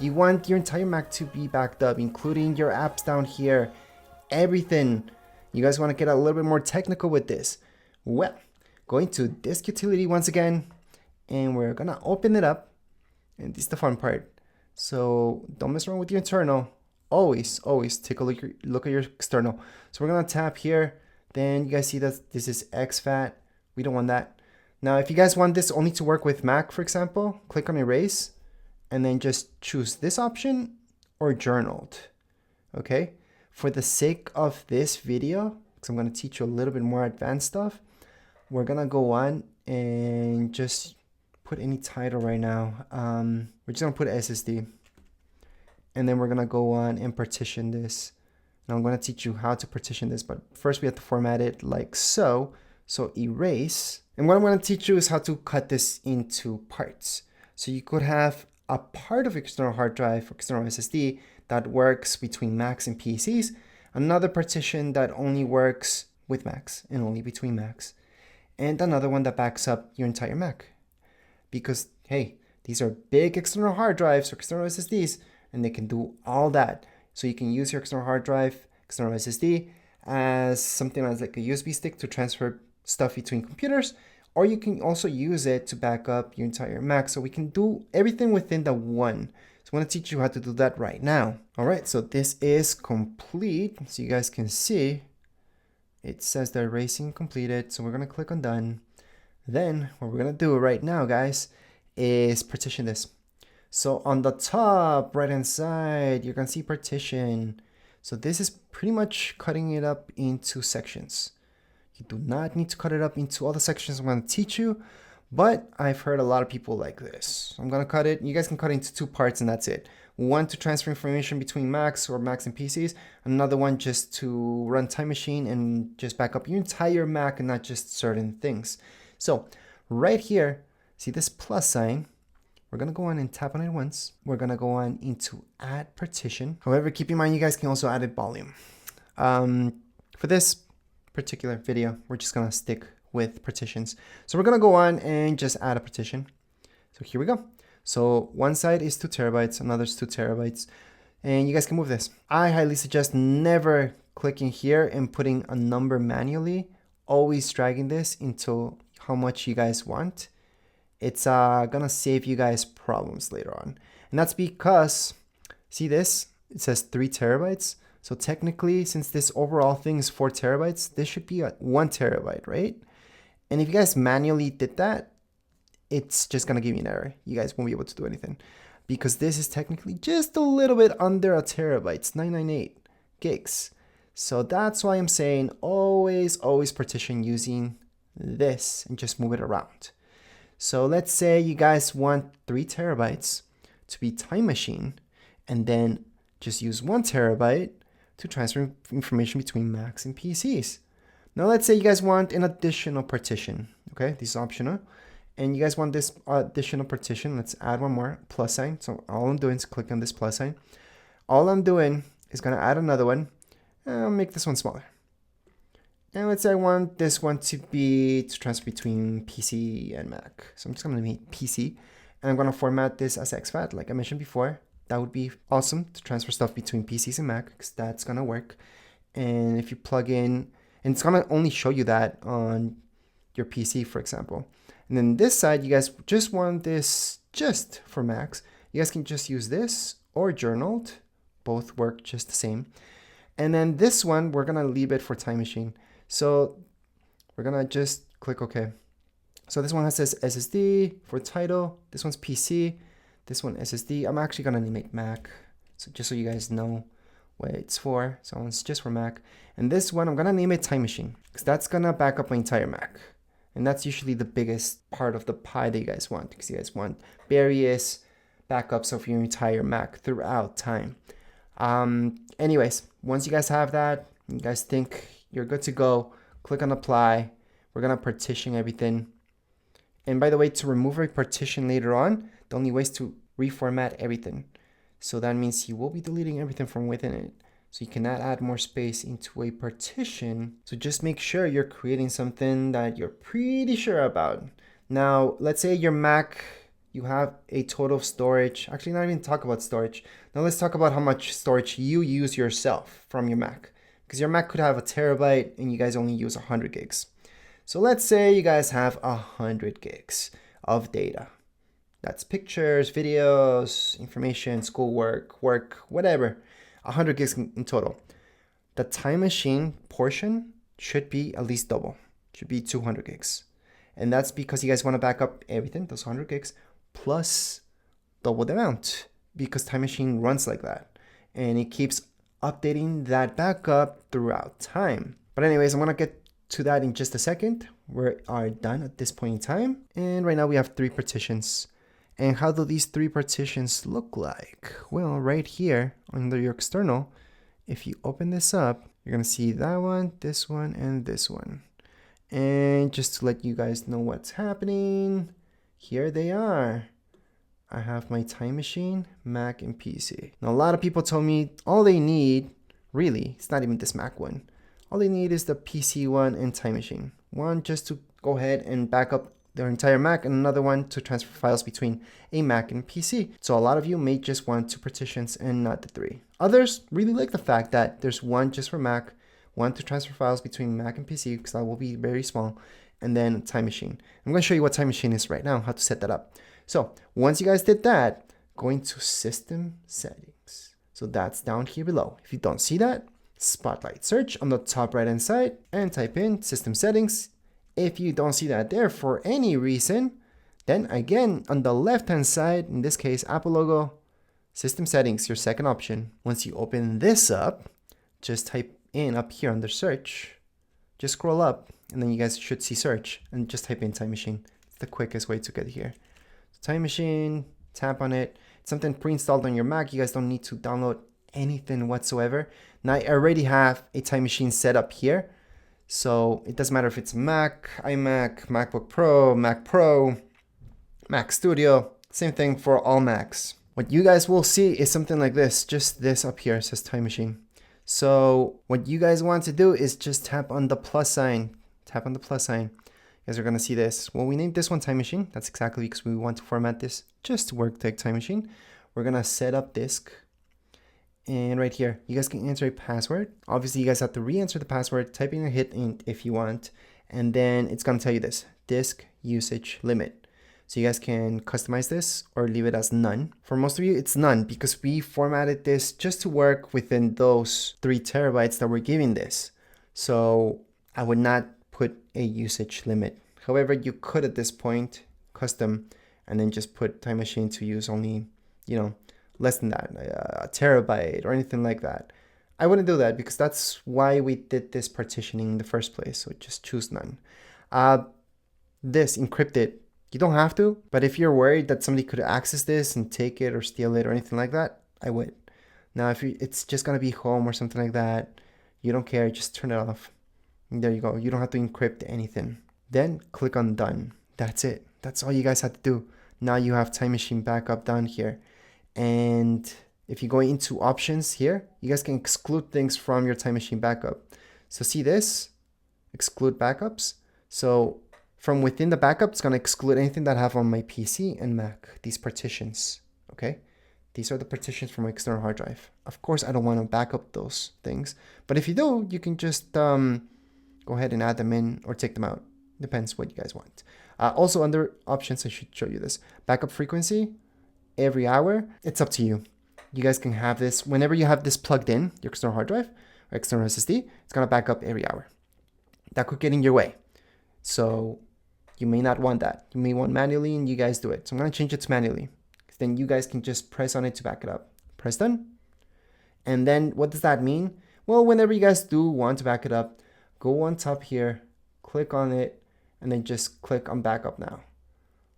You want your entire Mac to be backed up, including your apps down here, everything. You guys want to get a little bit more technical with this? Well, going to disk utility once again, and we're gonna open it up, and this is the fun part. So don't mess around with your internal. Always take a look at your external. So we're gonna tap here. Then you guys see that this is exFAT. We don't want that. Now, if you guys want this only to work with Mac, for example, click on erase, and then just choose this option or journaled. Okay. For the sake of this video, because I'm gonna teach you a little bit more advanced stuff, we're gonna go on and just put any title right now. We're just gonna put SSD, and then we're gonna go on and partition this. Now I'm gonna teach you how to partition this, but first we have to format it like so. So erase, and what I'm gonna teach you is how to cut this into parts. So you could have a part of external hard drive or external SSD that works between Macs and PCs, another partition that only works with Macs and only between Macs, and another one that backs up your entire Mac. Because, hey, these are big external hard drives or external SSDs, and they can do all that. So you can use your external hard drive, external SSD, as something as like a USB stick to transfer stuff between computers, or you can also use it to back up your entire Mac. So we can do everything within the one. So I want to teach you how to do that right now. All right, so this is complete. So you guys can see it says the erasing completed. So we're gonna click on done. Then what we're gonna do right now, guys, is partition this. So on the top right hand side, you're gonna see partition. So this is pretty much cutting it up into sections. You do not need to cut it up into all the sections I'm gonna teach you, but I've heard a lot of people like this. I'm gonna cut it, you guys can cut it into two parts and that's it. One to transfer information between Macs or Macs and PCs, another one just to run Time Machine and just back up your entire Mac and not just certain things. So right here, see this plus sign? We're gonna go on and tap on it once. We're gonna go on into add partition. However, keep in mind you guys can also add a volume. For this particular video, we're just gonna stick with partitions. So we're gonna go on and just add a partition. So here we go. So one side is 2 terabytes, another is 2 terabytes, and you guys can move this. I highly suggest never clicking here and putting a number manually, always dragging this into how much you guys want. It's gonna save you guys problems later on. And that's because, see this? It says 3 terabytes. So technically, since this overall thing is 4 terabytes, this should be at 1 terabyte, right? And if you guys manually did that, it's just gonna give you an error. You guys won't be able to do anything because this is technically just a little bit under a terabyte. It's 998 gigs. So that's why I'm saying always partition using this and just move it around. So let's say you guys want 3 terabytes to be Time Machine, and then just use 1 terabyte to transfer information between Macs and PCs. Now let's say you guys want an additional partition. Okay, this is optional. And you guys want this additional partition. Let's add one more, plus sign. So all I'm doing is click on this plus sign. All I'm doing is gonna add another one. I'll make this one smaller. And let's say I want this one to transfer between PC and Mac. So I'm just gonna make PC, and I'm gonna format this as exFAT, like I mentioned before. That would be awesome to transfer stuff between PCs and Mac, because that's gonna work. And if you plug in, and it's gonna only show you that on your PC, for example. And then this side, you guys just want this just for Macs. You guys can just use this or journaled. Both work just the same. And then this one, we're gonna leave it for Time Machine. So we're gonna just click OK. So this one says SSD for title. This one's PC. This one SSD. I'm actually gonna make Mac, so just so you guys know what it's for. So it's just for Mac. And this one, I'm gonna name it Time Machine, because that's gonna back up my entire Mac. And that's usually the biggest part of the pie that you guys want, because you guys want various backups of your entire Mac throughout time. Anyways, once you guys have that, you guys think you're good to go, click on apply. We're gonna partition everything. And by the way, to remove a partition later on, the only way is to reformat everything. So that means you will be deleting everything from within it. So you cannot add more space into a partition. So just make sure you're creating something that you're pretty sure about. Now, let's say your Mac, you have a total storage. Actually, not even talk about storage. Now let's talk about how much storage you use yourself from your Mac. Because your Mac could have a terabyte and you guys only use 100 gigs. So let's say you guys have 100 gigs of data. That's pictures, videos, information, schoolwork, work, whatever. 100 gigs in total. The Time Machine portion should be at least double. Should be 200 gigs. And that's because you guys want to back up everything, those 100 gigs, plus double the amount. Because Time Machine runs like that. And it keeps updating that backup throughout time. But anyways, I'm going to get to that in just a second. We are done at this point in time. And right now we have 3 partitions. And how do these 3 partitions look like? Well, right here under your external, if you open this up, you're going to see that one, and this one. And just to let you guys know what's happening, here they are. I have my Time Machine, Mac, and PC. Now, a lot of people told me all they need, really, it's not even this Mac one. All they need is the PC one and Time Machine. One just to go ahead and back up their entire Mac, and another one to transfer files between a Mac and PC. So a lot of you may just want 2 partitions and not the 3. Others really like the fact that there's one just for Mac, one to transfer files between Mac and PC, because that will be very small, and then Time Machine. I'm going to show you what Time Machine is right now, how to set that up. So once you guys did that, go into System Settings. So that's down here below. If you don't see that, Spotlight Search on the top right hand side and type in System Settings. If you don't see that there for any reason, then again, on the left-hand side, in this case, Apple logo, System Settings, your second option. Once you open this up, just type in up here under Search, just scroll up, and then you guys should see Search, and just type in Time Machine. It's the quickest way to get here. So Time Machine, tap on it. It's something pre-installed on your Mac. You guys don't need to download anything whatsoever. Now, I already have a Time Machine set up here. So it doesn't matter if it's Mac, iMac, MacBook Pro, Mac Pro, Mac Studio, same thing for all Macs. What you guys will see is something like this, just this up here, it says Time Machine. So what you guys want to do is just tap on the plus sign, You guys are gonna see this. Well, we named this one Time Machine. That's exactly because we want to format this just to work like Time Machine. We're gonna set up disk. And right here, you guys can enter a password. Obviously, you guys have to re-enter the password, type in a hit int if you want, and then it's gonna tell you this, disk usage limit. So you guys can customize this or leave it as none. For most of you, it's none because we formatted this just to work within those 3 terabytes that we're giving this. So I would not put a usage limit. However, you could at this point custom and then just put Time Machine to use only, less than that, a terabyte or anything like that. I wouldn't do that because that's why we did this partitioning in the first place. So just choose none. This encrypted, you don't have to, but if you're worried that somebody could access this and take it or steal it or anything like that, I would. Now, if it's just gonna be home or something like that, you don't care, just turn it off. And there you go. You don't have to encrypt anything. Then click on done. That's it. That's all you guys have to do. Now you have Time Machine backup down here. And if you go into options here, you guys can exclude things from your Time Machine backup. So see this, exclude backups. So from within the backup, it's gonna exclude anything that I have on my PC and Mac, these partitions, okay? These are the partitions from my external hard drive. Of course, I don't wanna back up those things, but if you do, you can just go ahead and add them in or take them out. Depends what you guys want. Also under options, I should show you this. Backup frequency, every hour, it's up to you. You guys can have this whenever you have this plugged in, your external hard drive or external SSD, it's gonna back up every hour. That could get in your way. So you may not want that. You may want manually and you guys do it. So I'm gonna change it to manually. Then you guys can just press on it to back it up. Press done. And then what does that mean? Well, whenever you guys do want to back it up, go on top here, click on it, and then just click on backup now.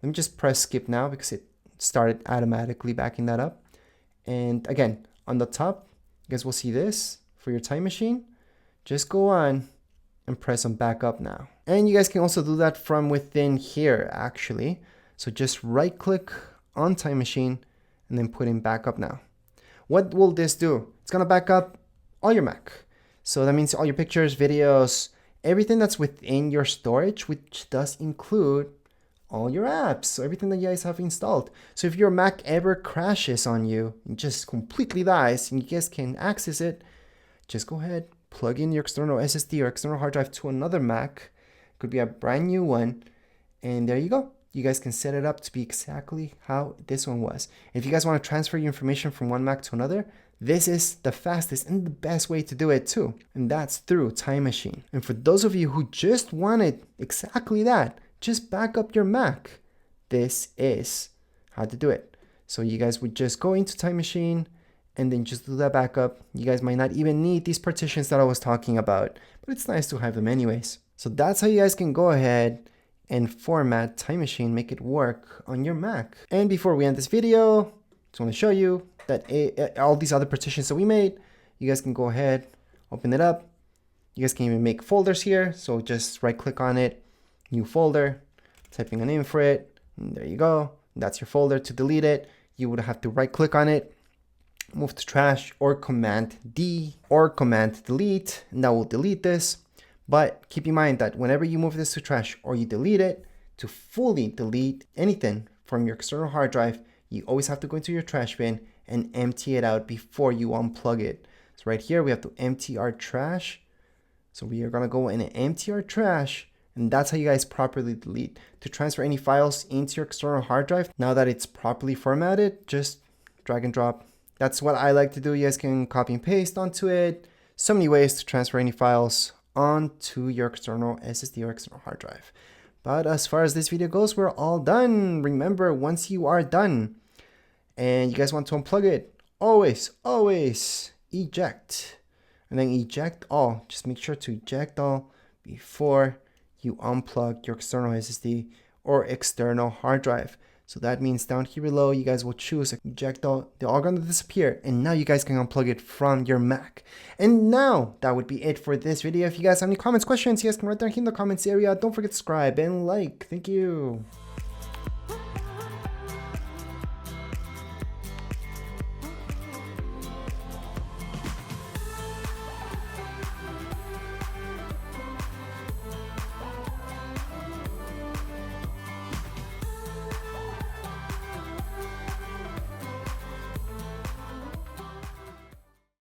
Let me just press skip now because it started automatically backing that up. And again, on the top, you guys will see this for your Time Machine. Just go on and press on backup now. And you guys can also do that from within here actually. So just right click on Time Machine and then put in backup now. What will this do? It's gonna back up all your Mac. So that means all your pictures, videos, everything that's within your storage, which does include all your apps, so everything that you guys have installed. So if your Mac ever crashes on you and just completely dies and you guys can access it, just go ahead, plug in your external SSD or external hard drive to another Mac. It could be a brand new one, and there you go. You guys can set it up to be exactly how this one was. If you guys want to transfer your information from one Mac to another, this is the fastest and the best way to do it too. And that's through Time Machine. And for those of you who just wanted exactly that, just back up your Mac. This is how to do it. So you guys would just go into Time Machine and then just do that backup. You guys might not even need these partitions that I was talking about, but it's nice to have them anyways. So that's how you guys can go ahead and format Time Machine, make it work on your Mac. And before we end this video, just want to show you that all these other partitions that we made, you guys can go ahead, open it up. You guys can even make folders here. So just right click on it, new folder, typing a name for it, and there you go. That's your folder. To delete it, you would have to right click on it, move to trash, or Command D or Command delete, and that will delete this. But keep in mind that whenever you move this to trash or you delete it, to fully delete anything from your external hard drive, you always have to go into your trash bin and empty it out before you unplug it. So right here, we have to empty our trash. So we are gonna go in and empty our trash, and that's how you guys properly delete. To transfer any files into your external hard drive, now that it's properly formatted, just drag and drop. That's what I like to do. You guys can copy and paste onto it. So many ways to transfer any files onto your external SSD or external hard drive. But as far as this video goes, we're all done. Remember, once you are done and you guys want to unplug it, always eject. And then eject all. Just make sure to eject all before you unplug your external SSD or external hard drive. So that means down here below, you guys will choose eject all. They're all gonna disappear. And now you guys can unplug it from your Mac. And now that would be it for this video. If you guys have any comments, questions, you guys can write down here in the comments area. Don't forget to subscribe and like. Thank you.